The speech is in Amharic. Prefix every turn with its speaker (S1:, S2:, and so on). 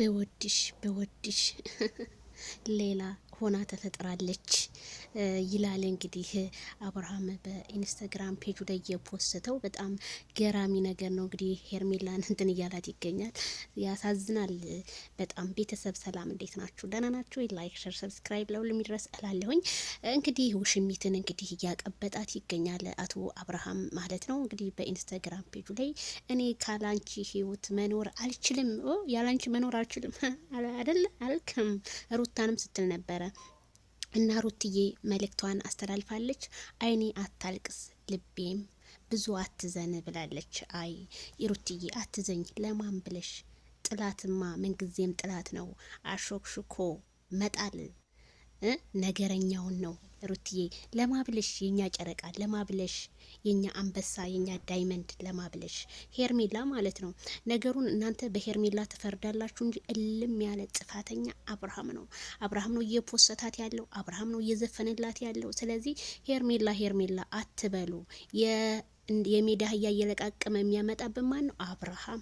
S1: በወድሽ ሌላ ሆና ተፈጥራለች ይላል። እንግዲህ አብርሃም በኢንስታግራም ፔጁ ላይ የፖስተው በጣም ገራሚ ነገር ነው። እንግዲህ ሄርሜላን እንትን እያላት ይገኛል። ያሳዝናል በጣም። ቤተሰብ ሰላም፣ እንዴት ናችሁ? ደህና ናችሁ? ላይክ፣ ሸር፣ ሰብስክራይብ ለሁሉም ይድረስ እላለሁኝ። እንግዲህ ውሽሚትን እንግዲህ እያቀበጣት ይገኛል አቶ አብርሃም ማለት ነው። እንግዲህ በኢንስታግራም ፔጁ ላይ እኔ ካላንቺ ህይወት መኖር አልችልም፣ ያላንቺ መኖር አልችልም አይደለ አልክም ሩታንም ስትል ነበረ። እና ሩትዬ መልእክቷን አስተላልፋለች። አይኔ አታልቅስ ልቤም ብዙ አትዘን ብላለች። አይ ሩትዬ አትዘኝ፣ ለማን ብለሽ? ጥላትማ ምንጊዜም ጥላት ነው። አሾክሽኮ መጣል ነገረኛውን ነው። ሩትዬ ለማብለሽ የኛ ጨረቃ፣ ለማብለሽ የኛ አንበሳ፣ የኛ ዳይመንድ ለማብለሽ ሄርሜላ ማለት ነው። ነገሩን እናንተ በሄርሜላ ትፈርዳላችሁ እንጂ እልም ያለ ጥፋተኛ አብርሃም ነው። አብርሃም ነው እየፖሰታት ያለው፣ አብርሃም ነው እየዘፈነላት ያለው። ስለዚህ ሄርሜላ ሄርሜላ አትበሉ። የሜዳ አህያ እየለቃቀመ የሚያመጣብን ማን ነው? አብርሃም።